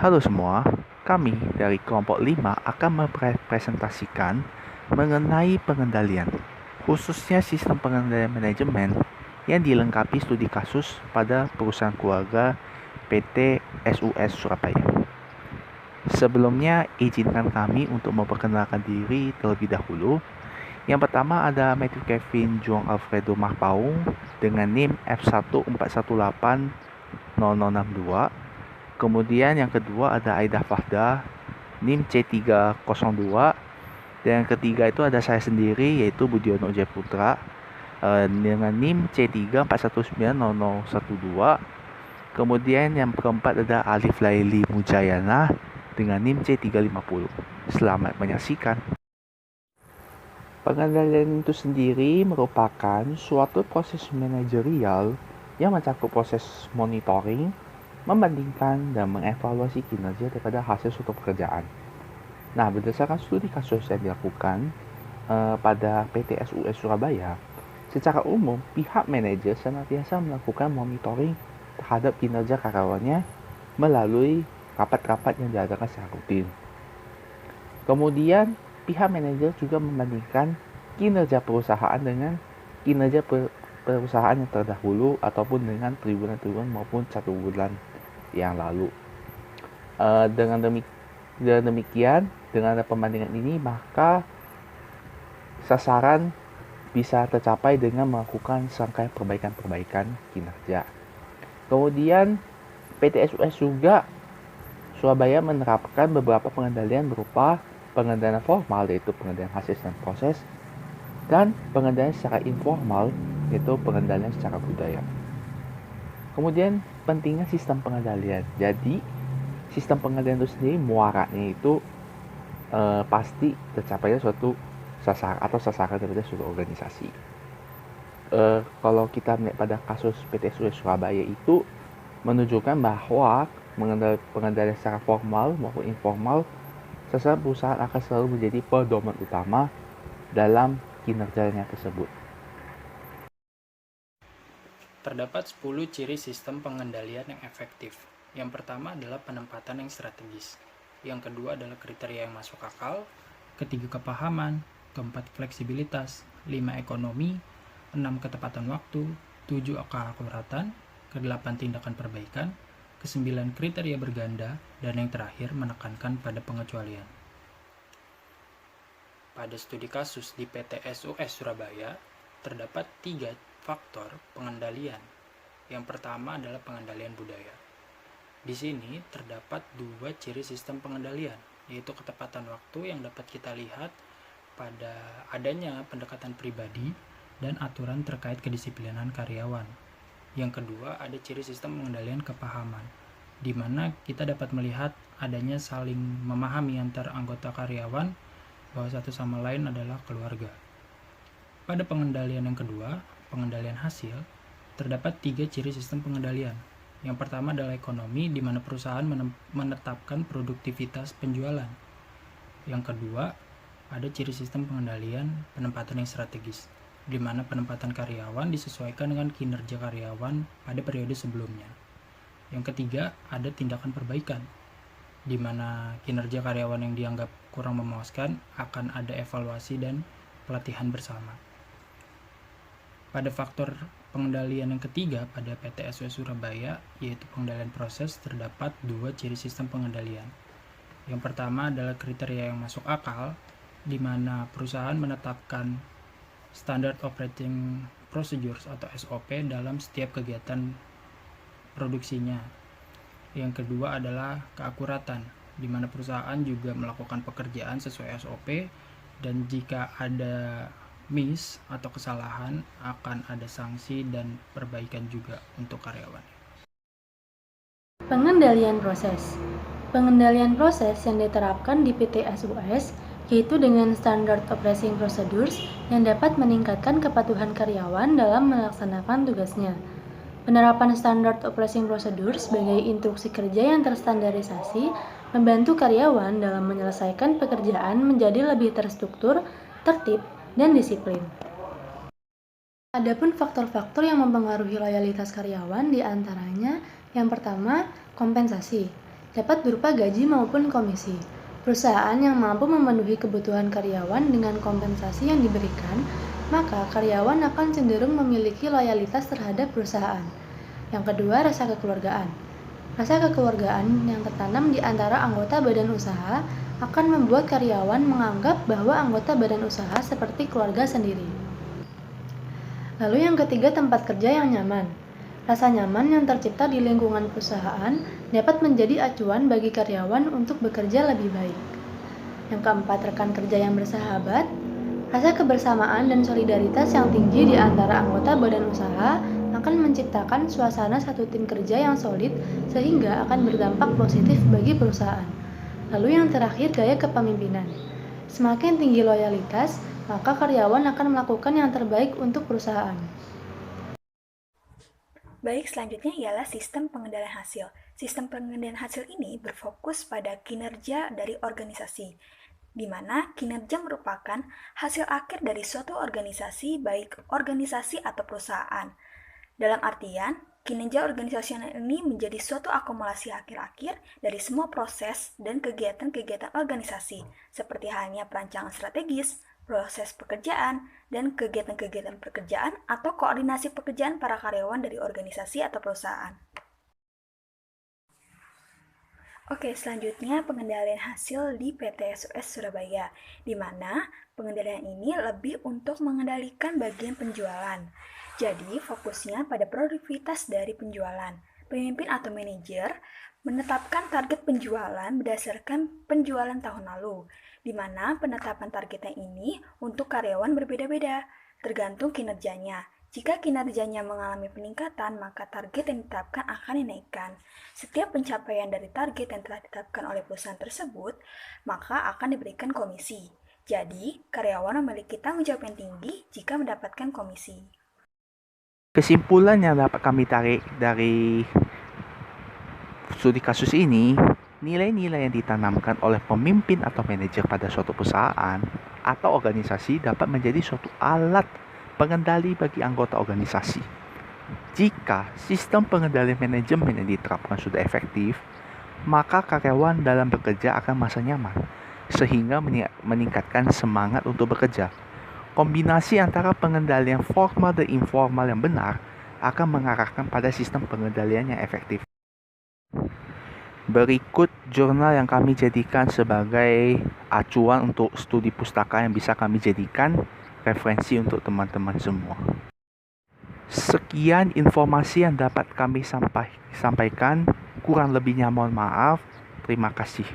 Halo semua, kami dari kelompok 5 akan mempresentasikan mengenai pengendalian, khususnya sistem pengendalian manajemen yang dilengkapi studi kasus pada perusahaan keluarga PT SUS Surabaya. Sebelumnya, izinkan kami untuk memperkenalkan diri terlebih dahulu. Yang pertama ada Matthew Kevin Juang Alfredo Mahpaung dengan NIM F1418062. Kemudian yang kedua ada Aida Fahda, NIM C302. Dan yang ketiga itu ada saya sendiri yaitu Budiono Jayaputra dengan NIM C3419012. Kemudian yang keempat ada Alif Laili Mujayana dengan NIM C350. Selamat menyaksikan. Pengendalian itu sendiri merupakan suatu proses manajerial yang mencakup proses monitoring, membandingkan dan mengevaluasi kinerja daripada hasil suatu pekerjaan. Nah, berdasarkan studi kasus yang dilakukan pada PT SUS Surabaya, secara umum pihak manajer senantiasa melakukan monitoring terhadap kinerja karyawannya melalui rapat-rapat yang diadakan secara rutin. Kemudian, pihak manajer juga membandingkan kinerja perusahaan dengan kinerja perusahaan yang terdahulu ataupun dengan triwulan-triwulan maupun 1 bulan yang lalu. Dengan demikian, dengan pembandingan ini maka sasaran bisa tercapai dengan melakukan serangkaian perbaikan-perbaikan kinerja. Kemudian PT SUS juga Surabaya menerapkan beberapa pengendalian berupa pengendalian formal yaitu pengendalian hasil dan proses, dan pengendalian secara informal yaitu pengendalian secara budaya. Kemudian pentingnya sistem pengendalian. Jadi sistem pengendalian itu sendiri muaranya itu pasti tercapainya suatu sasaran daripada suatu organisasi. Kalau kita melihat pada kasus PT SUS Surabaya itu menunjukkan bahwa pengendalian secara formal maupun informal sasaran perusahaan akan selalu menjadi pedoman utama dalam kinerjanya tersebut. Terdapat 10 ciri sistem pengendalian yang efektif. Yang pertama adalah penempatan yang strategis. Yang kedua adalah kriteria yang masuk akal. Ketiga kepahaman. Keempat fleksibilitas. 5 ekonomi. 6 ketepatan waktu. 7 keakuratan. Ke-8 tindakan perbaikan. Ke-9 kriteria berganda. Dan yang terakhir menekankan pada pengecualian. Pada studi kasus di PT SUS Surabaya, terdapat 3 faktor pengendalian. Yang pertama adalah pengendalian budaya. Di sini terdapat 2 ciri sistem pengendalian, yaitu ketepatan waktu yang dapat kita lihat pada adanya pendekatan pribadi dan aturan terkait kedisiplinan karyawan. Yang kedua ada ciri sistem pengendalian kepahaman, di mana kita dapat melihat adanya saling memahami antar anggota karyawan bahwa satu sama lain adalah keluarga. Pada pengendalian yang kedua, pengendalian hasil, terdapat 3 ciri sistem pengendalian. Yang pertama adalah ekonomi, di mana perusahaan menetapkan produktivitas penjualan. Yang kedua, ada ciri sistem pengendalian penempatan yang strategis, di mana penempatan karyawan disesuaikan dengan kinerja karyawan pada periode sebelumnya. Yang ketiga, ada tindakan perbaikan, di mana kinerja karyawan yang dianggap kurang memuaskan akan ada evaluasi dan pelatihan bersama. Pada faktor pengendalian yang ketiga pada PT SUS Surabaya, yaitu pengendalian proses, terdapat 2 ciri sistem pengendalian. Yang pertama adalah kriteria yang masuk akal, di mana perusahaan menetapkan Standard Operating Procedures atau SOP dalam setiap kegiatan produksinya. Yang kedua adalah keakuratan, di mana perusahaan juga melakukan pekerjaan sesuai SOP, dan jika ada miss atau kesalahan akan ada sanksi dan perbaikan juga untuk karyawan. Pengendalian proses. Pengendalian proses yang diterapkan di PT SUS yaitu dengan Standard Operating Procedures yang dapat meningkatkan kepatuhan karyawan dalam melaksanakan tugasnya. Penerapan Standard Operating Procedures sebagai instruksi kerja yang terstandarisasi membantu karyawan dalam menyelesaikan pekerjaan menjadi lebih terstruktur, tertib, dan disiplin. Adapun faktor-faktor yang mempengaruhi loyalitas karyawan diantaranya yang pertama, kompensasi. dapat berupa gaji maupun komisi. Perusahaan yang mampu memenuhi kebutuhan karyawan dengan kompensasi yang diberikan, maka karyawan akan cenderung memiliki loyalitas terhadap perusahaan. Yang kedua, rasa kekeluargaan. Rasa kekeluargaan yang tertanam di antara anggota badan usaha akan membuat karyawan menganggap bahwa anggota badan usaha seperti keluarga sendiri. Lalu yang ketiga, tempat kerja yang nyaman. Rasa nyaman yang tercipta di lingkungan perusahaan dapat menjadi acuan bagi karyawan untuk bekerja lebih baik. Yang keempat, rekan kerja yang bersahabat. Rasa kebersamaan dan solidaritas yang tinggi di antara anggota badan usaha akan menciptakan suasana satu tim kerja yang solid sehingga akan berdampak positif bagi perusahaan. Lalu yang terakhir, gaya kepemimpinan. Semakin tinggi loyalitas, maka karyawan akan melakukan yang terbaik untuk perusahaan. Baik, selanjutnya ialah sistem pengendalian hasil. Sistem pengendalian hasil ini berfokus pada kinerja dari organisasi, di mana kinerja merupakan hasil akhir dari suatu organisasi, baik organisasi atau perusahaan. Dalam artian, kinerja organisasional ini menjadi suatu akumulasi akhir-akhir dari semua proses dan kegiatan-kegiatan organisasi, seperti halnya perancangan strategis, proses pekerjaan, dan kegiatan-kegiatan pekerjaan atau koordinasi pekerjaan para karyawan dari organisasi atau perusahaan. Oke, selanjutnya pengendalian hasil di PT SOS Surabaya, di mana pengendalian ini lebih untuk mengendalikan bagian penjualan. Jadi, fokusnya pada produktivitas dari penjualan. Pemimpin atau manajer menetapkan target penjualan berdasarkan penjualan tahun lalu, di mana penetapan targetnya ini untuk karyawan berbeda-beda, tergantung kinerjanya. Jika kinerjanya mengalami peningkatan, maka target yang ditetapkan akan dinaikkan. Setiap pencapaian dari target yang telah ditetapkan oleh perusahaan tersebut, maka akan diberikan komisi. Jadi, karyawan memiliki tanggung jawab yang tinggi jika mendapatkan komisi. Kesimpulan yang dapat kami tarik dari studi kasus ini, nilai-nilai yang ditanamkan oleh pemimpin atau manajer pada suatu perusahaan atau organisasi dapat menjadi suatu alat pengendali bagi anggota organisasi. Jika sistem pengendalian manajemen yang diterapkan sudah efektif, maka karyawan dalam bekerja akan merasa nyaman, sehingga meningkatkan semangat untuk bekerja. Kombinasi antara pengendalian formal dan informal yang benar akan mengarahkan pada sistem pengendalian yang efektif. Berikut jurnal yang kami jadikan sebagai acuan untuk studi pustaka yang bisa kami jadikan referensi untuk teman-teman semua. Sekian informasi yang dapat kami sampaikan. Kurang lebihnya mohon maaf. Terima kasih.